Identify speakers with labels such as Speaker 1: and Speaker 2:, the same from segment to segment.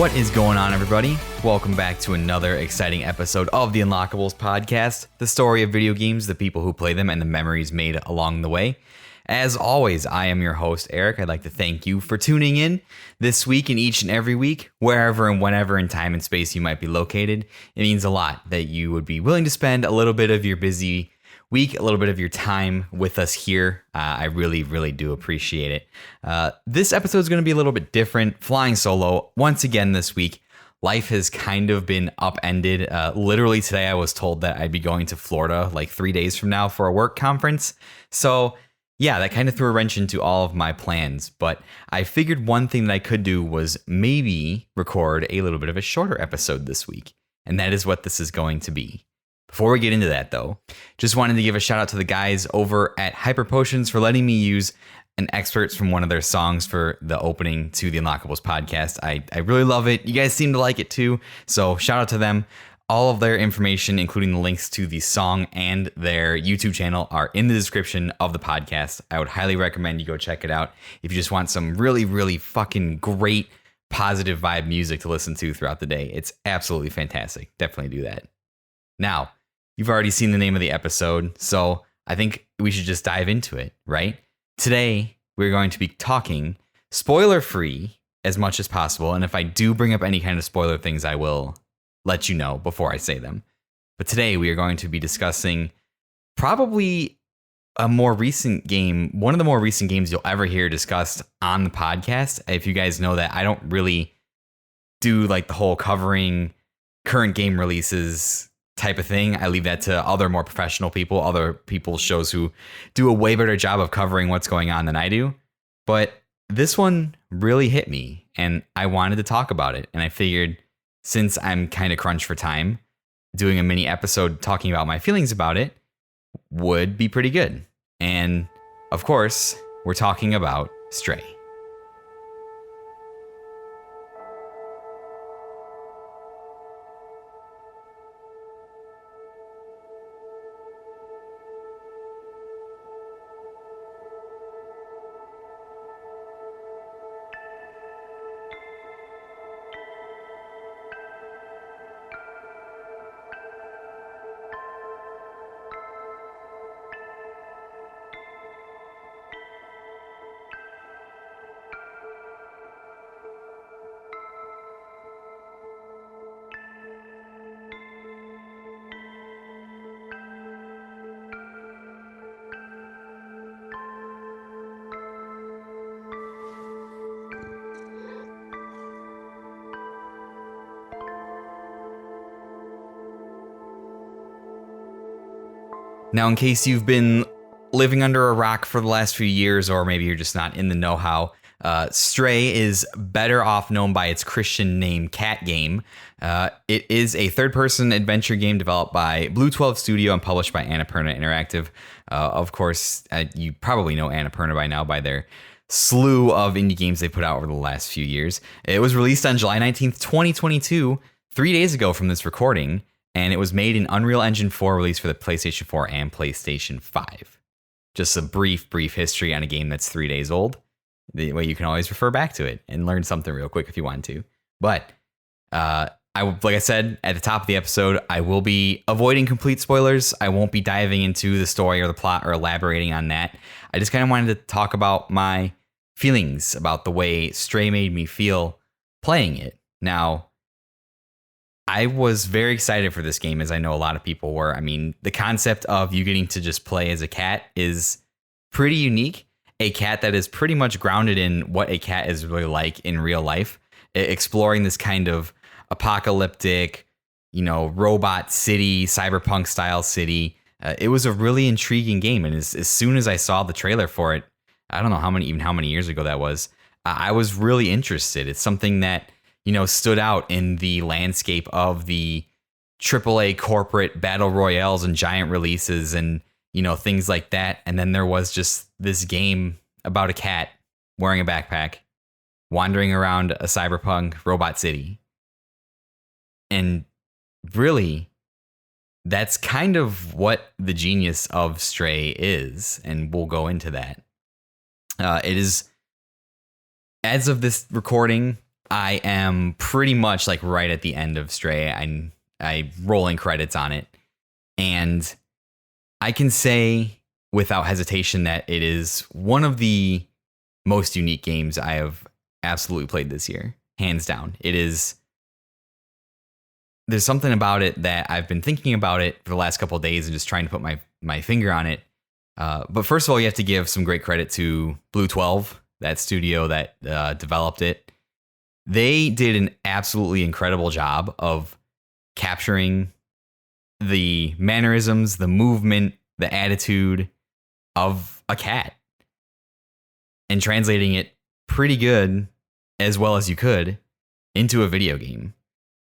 Speaker 1: What is going on, everybody? Welcome back to another exciting episode of the Unlockables podcast, the story of video games, the people who play them, and the memories made along the way. As always, I am your host, Eric. I'd like to thank you for tuning in this week and each and every week, wherever and whenever in time and space you might be located. It means a lot that you would be willing to spend a little bit of your busy week, a little bit of your time with us here. I really, really do appreciate it. This episode is going to be a little bit different, flying solo once again this week. Life has kind of been upended. Literally today I was told that I'd be going to Florida like 3 days from now for a work conference. So yeah, that kind of threw a wrench into all of my plans. But I figured one thing that I could do was maybe record a little bit of a shorter episode this week. And that is what this is going to be. Before we get into that, though, just wanted to give a shout out to the guys over at Hyper Potions for letting me use an excerpt from one of their songs for the opening to the Unlockables podcast. I really love it. You guys seem to like it too. So shout out to them. All of their information, including the links to the song and their YouTube channel, are in the description of the podcast. I would highly recommend you go check it out if you just want some really, really fucking great positive vibe music to listen to throughout the day. It's absolutely fantastic. Definitely do that. Now, you've already seen the name of the episode, so I think we should just dive into it, right? Today, we're going to be talking spoiler-free as much as possible, and if I do bring up any kind of spoiler things, I will let you know before I say them. But today, we are going to be discussing probably a more recent game, one of the more recent games you'll ever hear discussed on the podcast. If you guys know that, I don't really do like the whole covering current game releases type of thing. I leave that to other more professional people, other people's shows who do a way better job of covering what's going on than I do. But this one really hit me and I wanted to talk about it. And I figured since I'm kind of crunched for time, doing a mini episode talking about my feelings about it would be pretty good. And of course, we're talking about Stray. Now, in case you've been living under a rock for the last few years, or maybe you're just not in the know-how, Stray is better off known by its Christian name, Cat Game. It is a third-person adventure game developed by Blue 12 Studio and published by Annapurna Interactive. Of course, you probably know Annapurna by now by their slew of indie games they put out over the last few years. It was released on July 19th, 2022, 3 days ago from this recording. And it was made in Unreal Engine 4, released for the PlayStation 4 and PlayStation 5. Just a brief history on a game that's 3 days old. The way you can always refer back to it and learn something real quick if you want to. But like I said at the top of the episode, I will be avoiding complete spoilers. I won't be diving into the story or the plot or elaborating on that. I just kind of wanted to talk about my feelings about the way Stray made me feel playing it. Now, I was very excited for this game, as I know a lot of people were. I mean, the concept of you getting to just play as a cat is pretty unique. A cat that is pretty much grounded in what a cat is really like in real life. Exploring this kind of apocalyptic, robot city, cyberpunk style city. It was a really intriguing game. And as soon as I saw the trailer for it, I don't know how many years ago that was, I was really interested. It's something that stood out in the landscape of the AAA corporate battle royales and giant releases and, things like that. And then there was just this game about a cat wearing a backpack, wandering around a cyberpunk robot city. And really, that's kind of what the genius of Stray is. And we'll go into that. It is, as of this recording, I am pretty much like right at the end of Stray. I rolling credits on it, and I can say without hesitation that it is one of the most unique games I have absolutely played this year, hands down. It is. There's something about it that I've been thinking about it for the last couple of days and just trying to put my finger on it. But first of all, you have to give some great credit to Blue 12, that studio that developed it. They did an absolutely incredible job of capturing the mannerisms, the movement, the attitude of a cat and translating it pretty good as well as you could into a video game.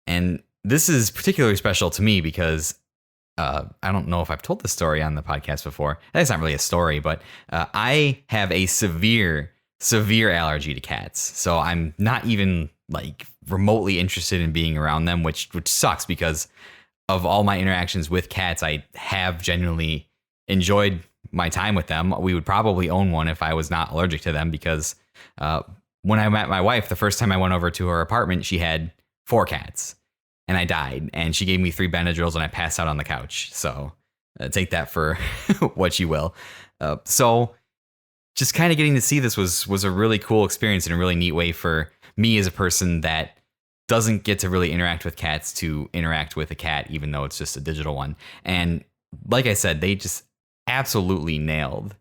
Speaker 1: And this is particularly special to me because I don't know if I've told this story on the podcast before. That's not really a story, but I have a severe allergy to cats. So I'm not even like remotely interested in being around them, which sucks because of all my interactions with cats, I have genuinely enjoyed my time with them. We would probably own one if I was not allergic to them because when I met my wife, the first time I went over to her apartment, she had 4 cats. And I died, and she gave me 3 Benadryls, and I passed out on the couch. So take that for what you will. So just kind of getting to see this was a really cool experience and a really neat way for me as a person that doesn't get to really interact with cats to interact with a cat, even though it's just a digital one. And like I said, they just absolutely nailed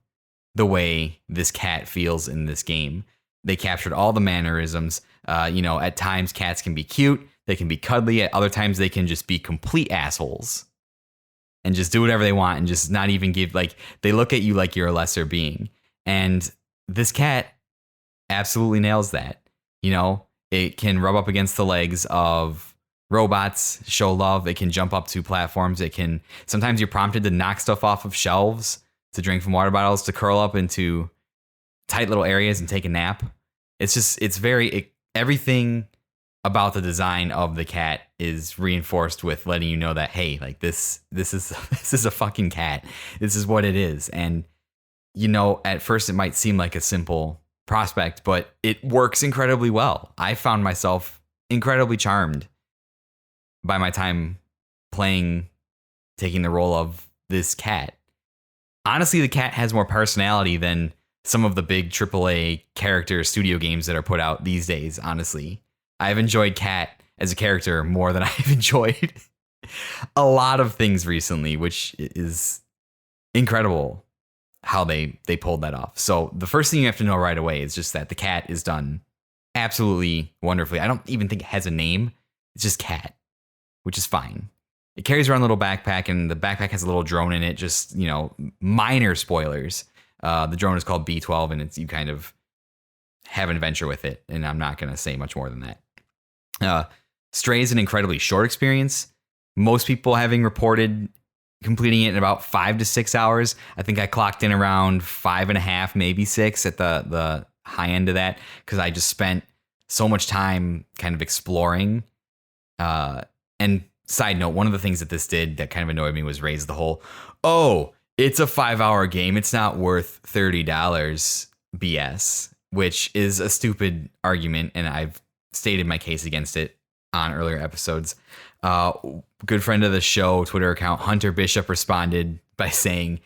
Speaker 1: the way this cat feels in this game. They captured all the mannerisms. At times cats can be cute. They can be cuddly. At other times, they can just be complete assholes and just do whatever they want and just not even give, like, they look at you like you're a lesser being. And this cat absolutely nails that. It can rub up against the legs of robots, show love. It can jump up to platforms. Sometimes you're prompted to knock stuff off of shelves, to drink from water bottles, to curl up into tight little areas and take a nap. Everything about the design of the cat is reinforced with letting you know that, hey, like this is a fucking cat. This is what it is. And at first it might seem like a simple prospect, but it works incredibly well. I found myself incredibly charmed by my time taking the role of this cat. Honestly, the cat has more personality than some of the big AAA character studio games that are put out these days, honestly. I've enjoyed Cat as a character more than I've enjoyed a lot of things recently, which is incredible how they pulled that off. So the first thing you have to know right away is just that the cat is done absolutely wonderfully. I don't even think it has a name. It's just Cat, which is fine. It carries around a little backpack, and the backpack has a little drone in it. Just, minor spoilers. The drone is called B12, and you kind of have an adventure with it, and I'm not going to say much more than that. Stray is an incredibly short experience. Most people having reported completing it in about 5 to 6 hours. I think I clocked in around 5.5, maybe 6 at the high end of that, because I just spent so much time kind of exploring. And side note, one of the things that this did that kind of annoyed me was raise the whole, it's a 5-hour game, it's not worth $30 BS, which is a stupid argument, and I've stated my case against it on earlier episodes. Good friend of the show, Twitter account, Hunter Bishop, responded by saying,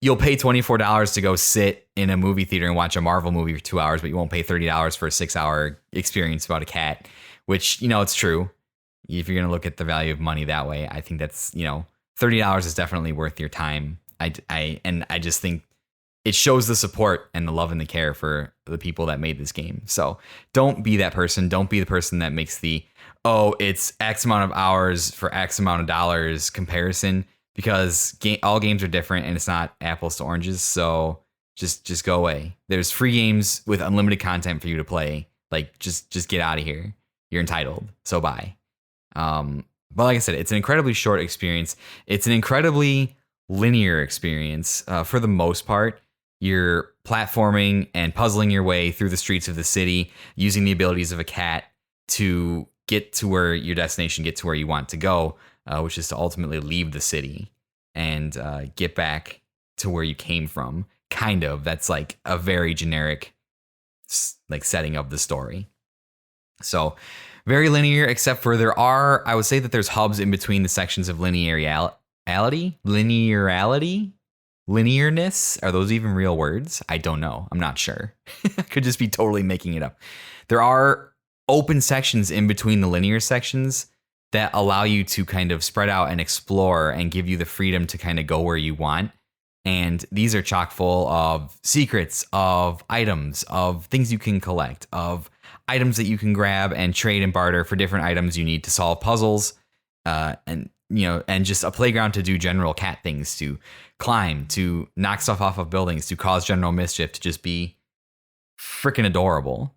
Speaker 1: you'll pay $24 to go sit in a movie theater and watch a Marvel movie for 2 hours, but you won't pay $30 for a 6-hour experience about a cat, which, it's true. If you're going to look at the value of money that way, I think that's, $30 is definitely worth your time. I just think it shows the support and the love and the care for the people that made this game. So don't be that person. Don't be the person that makes it's X amount of hours for X amount of dollars comparison, because all games are different and it's not apples to oranges. So just go away. There's free games with unlimited content for you to play. Like, just get out of here. You're entitled. So bye. But like I said, it's an incredibly short experience. It's an incredibly linear experience for the most part. You're platforming and puzzling your way through the streets of the city using the abilities of a cat to get to where your destination, get to where you want to go, which is to ultimately leave the city and get back to where you came from. Kind of. That's like a very generic like setting of the story. So very linear, except for I would say that there's hubs in between the sections of linearness. Are those even real words? I don't know. I'm not sure. I could just be totally making it up. There are open sections in between the linear sections that allow you to kind of spread out and explore and give you the freedom to kind of go where you want. And these are chock full of secrets, of items, of things you can collect, of items that you can grab and trade and barter for different items you need to solve puzzles, and just a playground to do general cat things, to climb, to knock stuff off of buildings, to cause general mischief, to just be freaking adorable.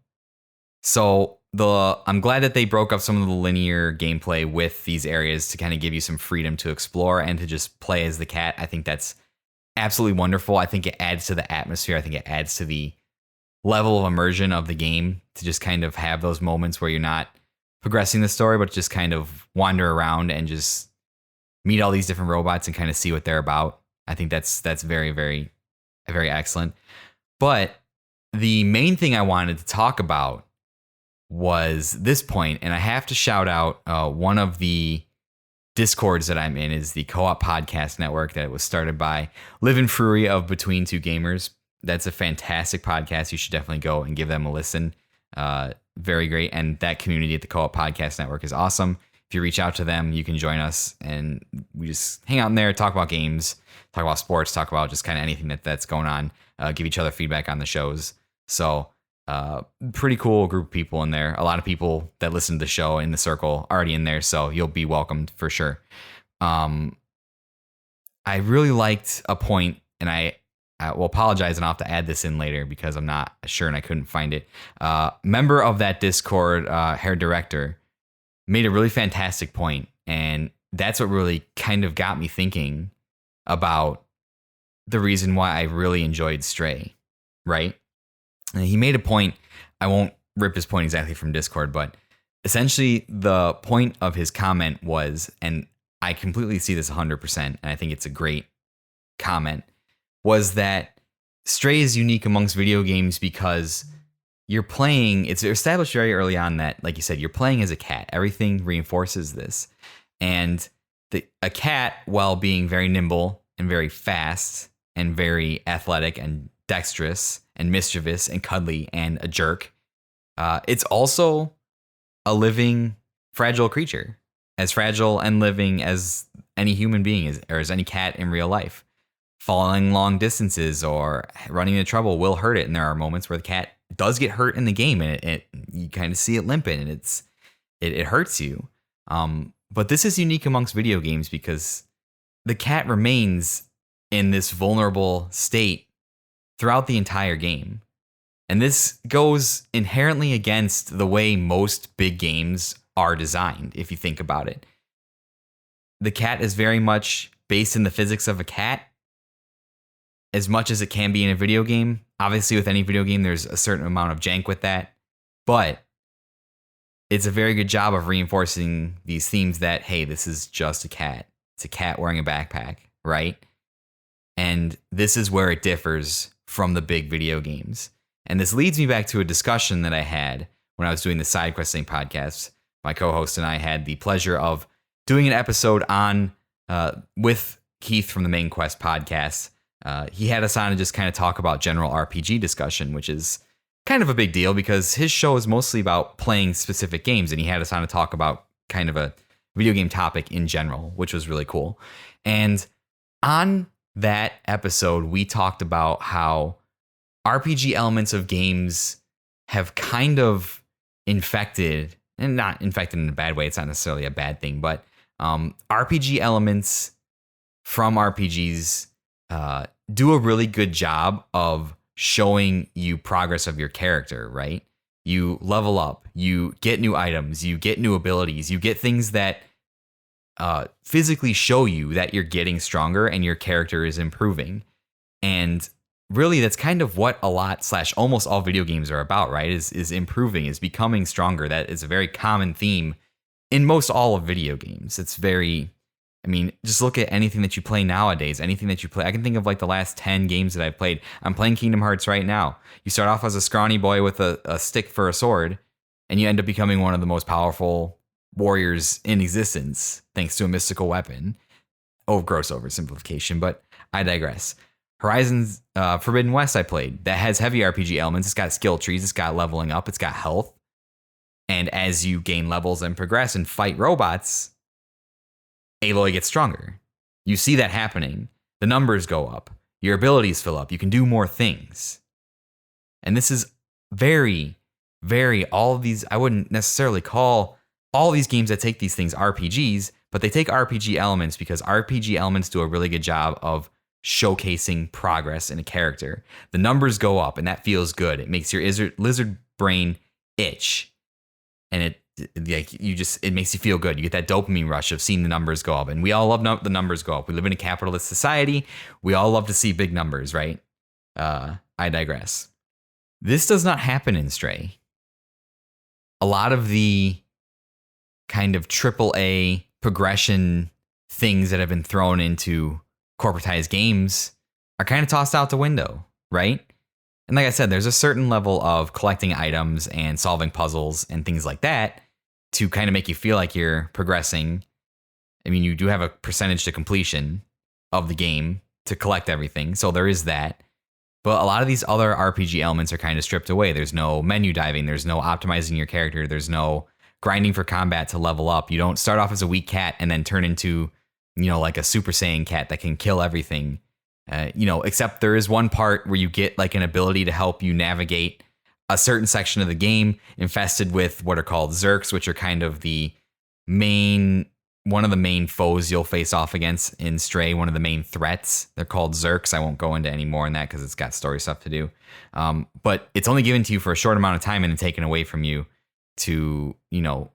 Speaker 1: So I'm glad that they broke up some of the linear gameplay with these areas to kind of give you some freedom to explore and to just play as the cat. I think that's absolutely wonderful. I think it adds to the atmosphere. I think it adds to the level of immersion of the game to just kind of have those moments where you're not progressing the story, but just kind of wander around and just meet all these different robots and kind of see what they're about. I think that's very, very, very excellent. But the main thing I wanted to talk about was this point, and I have to shout out one of the Discords that I'm in is the Co-op Podcast Network that was started by Liv and Frury of Between Two Gamers. That's a fantastic podcast. You should definitely go and give them a listen. Very great. And that community at the Co-op Podcast Network is awesome. If you reach out to them, you can join us and we just hang out in there, talk about games, talk about sports, talk about just kind of anything that's going on, give each other feedback on the shows. So pretty cool group of people in there. A lot of people that listen to the show in the circle already in there, so you'll be welcomed for sure. I really liked a point, and I will apologize, and I'll have to add this in later because I'm not sure and I couldn't find it. Member of that Discord, Hair Director, made a really fantastic point, and that's what really kind of got me thinking about the reason why I really enjoyed Stray, right? And he made a point. I won't rip his point exactly from Discord, but essentially the point of his comment was, and I completely see this 100%, and I think it's a great comment, was that Stray is unique amongst video games because you're playing, it's established very early on that, like you said, you're playing as a cat. Everything reinforces this. And a cat, while being very nimble and very fast and very athletic and dexterous and mischievous and cuddly and a jerk, it's also a living, fragile creature, as fragile and living as any human being is, or as any cat in real life. Falling long distances or running into trouble will hurt it, and there are moments where the cat does get hurt in the game, and you kind of see it limping, and it hurts you. But this is unique amongst video games because the cat remains in this vulnerable state throughout the entire game. And this goes inherently against the way most big games are designed, if you think about it. The cat is very much based in the physics of a cat, as much as it can be in a video game. Obviously, with any video game, there's a certain amount of jank with that. But it's a very good job of reinforcing these themes that, hey, this is just a cat. It's a cat wearing a backpack, right? And this is where it differs from the big video games. And this leads me back to a discussion that I had when I was doing the side questing podcast. My co-host and I had the pleasure of doing an episode on with Keith from the Main Quest podcast. He had us on to just kind of talk about general RPG discussion, which is kind of a big deal because his show is mostly about playing specific games, and he had us on to talk about kind of a video game topic in general, which was really cool. And on that episode, we talked about how RPG elements of games have kind of infected, and not infected in a bad way, it's not necessarily a bad thing, but RPG elements from RPGs do a really good job of showing you progress of your character, right? You level up, you get new items, you get new abilities, you get things that physically show you that you're getting stronger and your character is improving. And really, that's kind of what a lot / almost all video games are about, right? Is improving, is becoming stronger. That is a very common theme in most all of video games. It's very, I mean, just look at anything that you play nowadays, anything that you play. I can think of like the last 10 games that I've played. I'm playing Kingdom Hearts right now. You start off as a scrawny boy with a stick for a sword, and you end up becoming one of the most powerful warriors in existence thanks to a mystical weapon. Oh, gross oversimplification, but I digress. Horizon's Forbidden West I played. That has heavy RPG elements. It's got skill trees. It's got leveling up. It's got health. And as you gain levels and progress and fight robots, Aloy gets stronger. You see that happening. The numbers go up. Your abilities fill up. You can do more things. And this is very, very, all of these, I wouldn't necessarily call all these games that take these things RPGs, but they take RPG elements because RPG elements do a really good job of showcasing progress in a character. The numbers go up and that feels good. It makes your lizard brain itch. And it makes you feel good. You get that dopamine rush of seeing the numbers go up. And we all love the numbers go up. We live in a capitalist society. We all love to see big numbers, right? I digress. This does not happen in Stray. A lot of the kind of AAA progression things that have been thrown into corporatized games are kind of tossed out the window, right? And like I said, there's a certain level of collecting items and solving puzzles and things like that to kind of make you feel like you're progressing. I mean, you do have a percentage to completion of the game to collect everything, so there is that. But a lot of these other RPG elements are kind of stripped away. There's no menu diving. There's no optimizing your character. There's no grinding for combat to level up. You don't start off as a weak cat and then turn into, like a Super Saiyan cat that can kill everything. Except there is one part where you get like an ability to help you navigate a certain section of the game infested with what are called Zerks, which are kind of one of the main foes you'll face off against in Stray, one of the main threats. They're called Zerks. I won't go into any more on that because it's got story stuff to do. But it's only given to you for a short amount of time and then taken away from you to,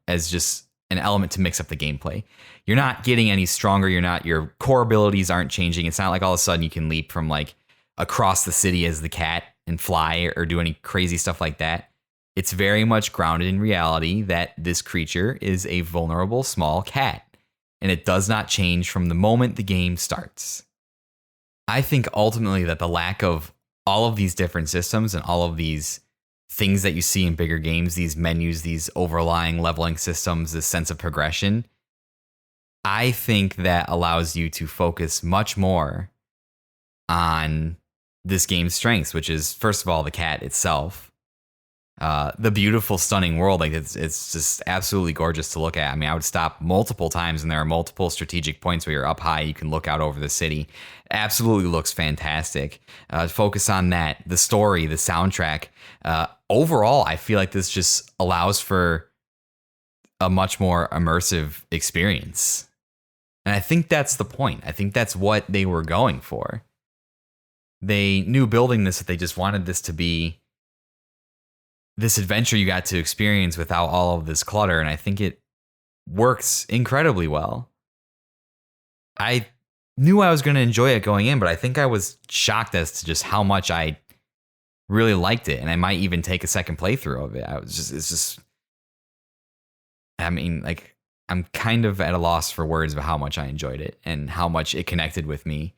Speaker 1: as just an element to mix up the gameplay. You're not getting any stronger. Your core abilities aren't changing. It's not like all of a sudden you can leap from like across the city as the cat and fly or do any crazy stuff like that. It's very much grounded in reality that this creature is a vulnerable small cat, and it does not change from the moment the game starts. I think ultimately that the lack of all of these different systems and all of these things that you see in bigger games, these menus, these overlying leveling systems, this sense of progression, I think that allows you to focus much more on this game's strengths, which is, first of all, the cat itself. The beautiful, stunning world. Like it's just absolutely gorgeous to look at. I mean, I would stop multiple times, and there are multiple strategic points where you're up high. You can look out over the city. Absolutely looks fantastic. Focus on that. The story, the soundtrack. Overall, I feel like this just allows for a much more immersive experience. And I think that's the point. I think that's what they were going for. They knew building this that they just wanted this to be this adventure you got to experience without all of this clutter, and I think it works incredibly well. I knew I was going to enjoy it going in, but I think I was shocked as to just how much I really liked it, and I might even take a second playthrough of it. I'm kind of at a loss for words of how much I enjoyed it and how much it connected with me.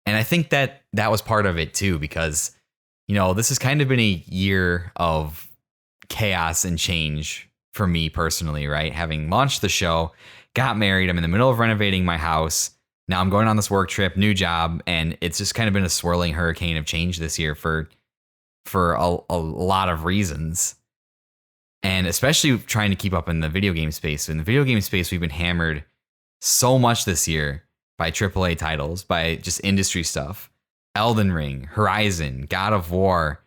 Speaker 1: And I think that was part of it too, because this has kind of been a year of chaos and change for me personally, right? Having launched the show, got married, I'm in the middle of renovating my house. Now I'm going on this work trip, new job, and it's just kind of been a swirling hurricane of change this year for a lot of reasons. And especially trying to keep up in the video game space. In the video game space, we've been hammered so much this year by AAA titles, by just industry stuff. Elden Ring, Horizon, God of War,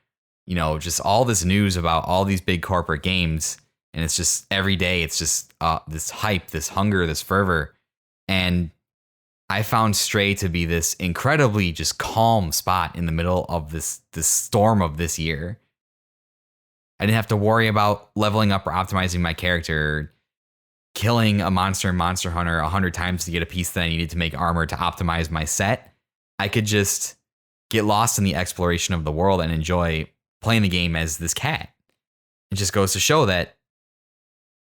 Speaker 1: just all this news about all these big corporate games. And it's just every day, it's just this hype, this hunger, this fervor. And I found Stray to be this incredibly just calm spot in the middle of this storm of this year. I didn't have to worry about leveling up or optimizing my character, killing a monster in Monster Hunter 100 times to get a piece that I needed to make armor to optimize my set. I could just get lost in the exploration of the world and enjoy playing the game as this cat. It just goes to show that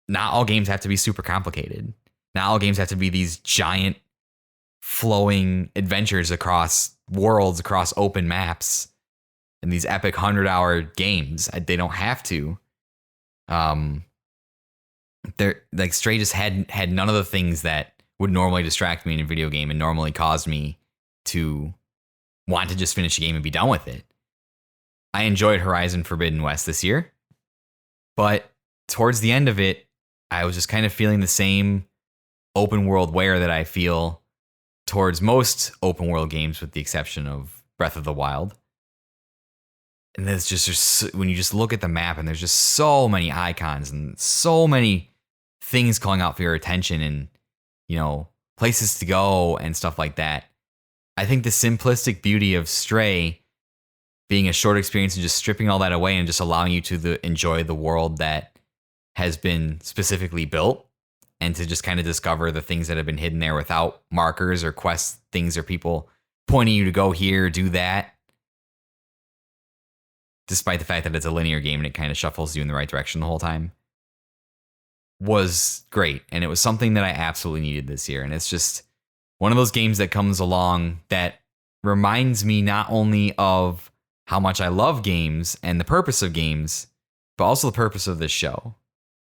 Speaker 1: not all games have to be super complicated. Not all games have to be these giant flowing adventures across worlds, across open maps, and these epic 100-hour games. They don't have to. Um, there like Stray just had none of the things that would normally distract me in a video game and normally cause me to want to just finish a game and be done with it. I enjoyed Horizon Forbidden West this year, but towards the end of it, I was just kind of feeling the same open world wear that I feel towards most open world games, with the exception of Breath of the Wild. And there's just when you just look at the map and there's just so many icons and so many things calling out for your attention and, you know, places to go and stuff like that. I think the simplistic beauty of Stray being a short experience and just stripping all that away and just allowing you to enjoy the world that has been specifically built, and to just kind of discover the things that have been hidden there without markers or quest things or people pointing you to go here, do that. Despite the fact that it's a linear game and it kind of shuffles you in the right direction the whole time, was great. And it was something that I absolutely needed this year. And it's just one of those games that comes along that reminds me not only of how much I love games and the purpose of games, but also the purpose of this show,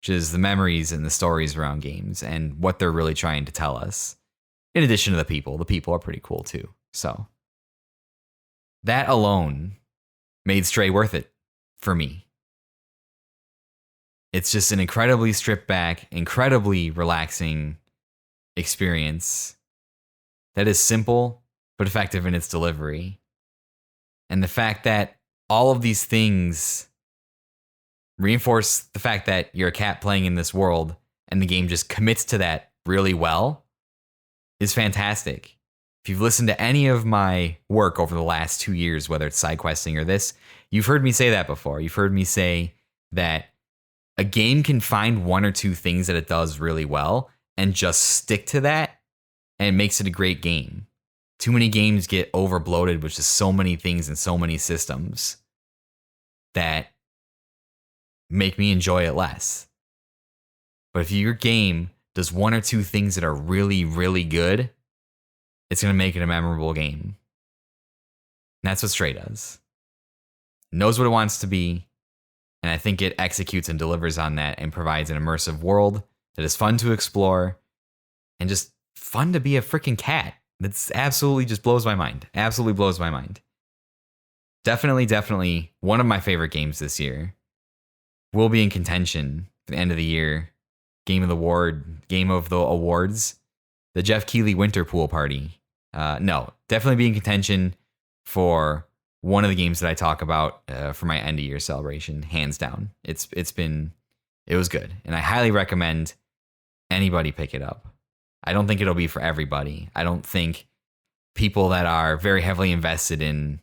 Speaker 1: which is the memories and the stories around games and what they're really trying to tell us. In addition to the people are pretty cool too. So that alone made Stray worth it for me. It's just an incredibly stripped back, incredibly relaxing experience that is simple but effective in its delivery. And the fact that all of these things reinforce the fact that you're a cat playing in this world and the game just commits to that really well is fantastic. If you've listened to any of my work over the last 2 years, whether it's side questing or this, you've heard me say that before. You've heard me say that a game can find one or two things that it does really well and just stick to that, and it makes it a great game. Too many games get over bloated with just so many things and so many systems that make me enjoy it less. But if your game does one or two things that are really, really good, it's going to make it a memorable game. And that's what Stray does. It knows what it wants to be, and I think it executes and delivers on that and provides an immersive world that is fun to explore and just fun to be a freaking cat. That's absolutely just blows my mind. Absolutely blows my mind. Definitely one of my favorite games this year. Will be in contention at the end of the year. Game of the awards. The Jeff Keighley Winter Pool Party. No, definitely be in contention for one of the games that I talk about for my end of year celebration, hands down. It was good, and I highly recommend anybody pick it up. I don't think it'll be for everybody. I don't think people that are very heavily invested in,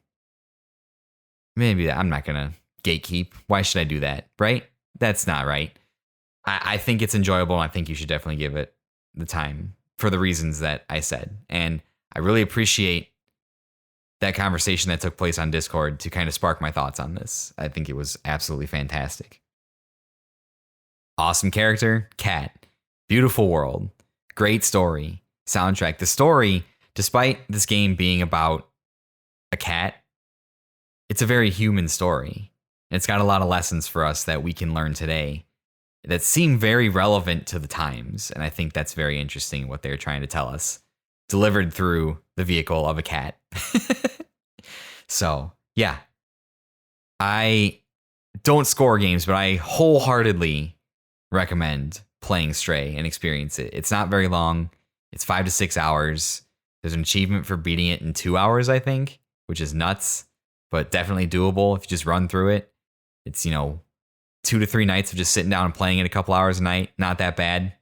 Speaker 1: maybe I'm not gonna gatekeep. Why should I do that? Right? That's not right. I think it's enjoyable, and I think you should definitely give it the time for the reasons that I said. And I really appreciate that conversation that took place on Discord to kind of spark my thoughts on this. I think it was absolutely fantastic. Awesome character, cat. Beautiful world. Great story. Soundtrack. The story, despite this game being about a cat, it's a very human story. It's got a lot of lessons for us that we can learn today that seem very relevant to the times. And I think that's very interesting what they're trying to tell us, delivered through the vehicle of a cat. So, yeah. I don't score games, but I wholeheartedly recommend playing Stray and experience it. It's not very long. It's 5 to 6 hours. There's an achievement for beating it in 2 hours, I think, which is nuts, but definitely doable if you just run through it. It's, 2 to 3 nights of just sitting down and playing it a couple hours a night. Not that bad.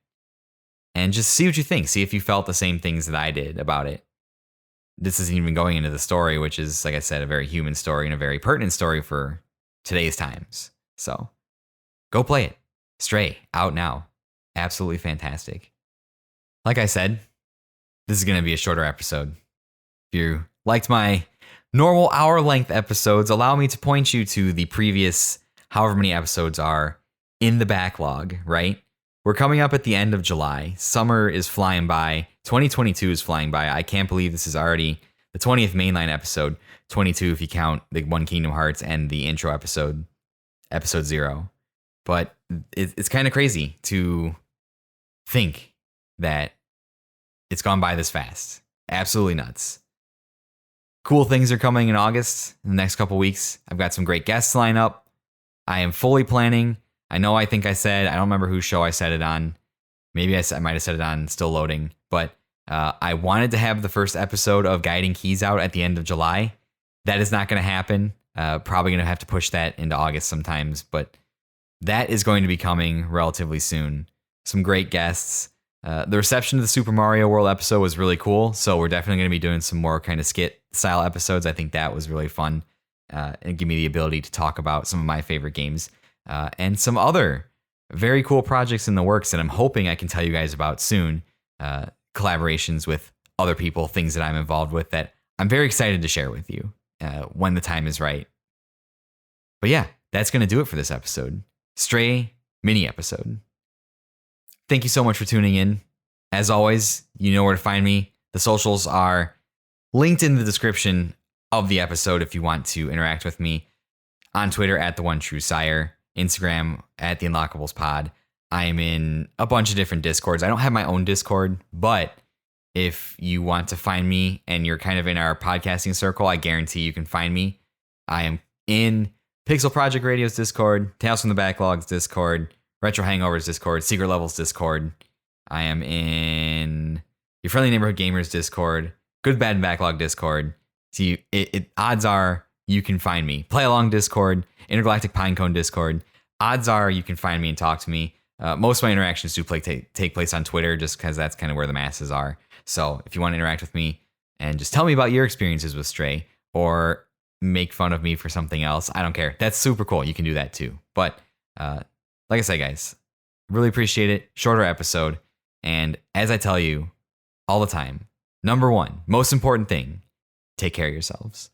Speaker 1: And just see what you think. See if you felt the same things that I did about it. This isn't even going into the story, which is, like I said, a very human story and a very pertinent story for today's times. So go play it. Stray, out now. Absolutely fantastic. Like I said, this is going to be a shorter episode. If you liked my normal hour-length episodes, allow me to point you to the previous however many episodes are in the backlog, right? We're coming up at the end of July. Summer is flying by. 2022 is flying by. I can't believe this is already the 20th mainline episode. 22 if you count the One Kingdom Hearts and the intro episode, episode 0. But it's kind of crazy to think that it's gone by this fast. Absolutely nuts. Cool things are coming in August, in the next couple weeks. I've got some great guests lined up. I am fully planning. I don't remember whose show I said it on. Maybe I might have said it on Still Loading. But I wanted to have the first episode of Guiding Keys out at the end of July. That is not going to happen. Probably going to have to push that into August sometimes. But that is going to be coming relatively soon. Some great guests. The reception of the Super Mario World episode was really cool. So we're definitely going to be doing some more kind of skit style episodes. I think that was really fun. And give me the ability to talk about some of my favorite games. And some other very cool projects in the works that I'm hoping I can tell you guys about soon. Collaborations with other people, things that I'm involved with that I'm very excited to share with you when the time is right. But yeah, that's going to do it for this episode. Stray mini episode. Thank you so much for tuning in. As always, you know where to find me. The socials are linked in the description of the episode if you want to interact with me. On Twitter at The One True Sire, Instagram at The Unlockables Pod. I am in a bunch of different Discords. I don't have my own Discord, but if you want to find me and you're kind of in our podcasting circle, I guarantee you can find me. I am in Pixel Project Radio's Discord, Tales from the Backlogs Discord, Retro Hangovers Discord, Secret Levels Discord. I am in Your Friendly Neighborhood Gamers Discord, Good Bad and Backlog Discord. So odds are you can find me. Play Along Discord, Intergalactic Pinecone Discord. Odds are you can find me and talk to me. Most of my interactions do take place on Twitter just because that's kind of where the masses are. So if you want to interact with me and just tell me about your experiences with Stray or make fun of me for something else, I don't care. That's super cool. You can do that too. But like I said, guys, really appreciate it. Shorter episode. And as I tell you all the time, number one, most important thing, take care of yourselves.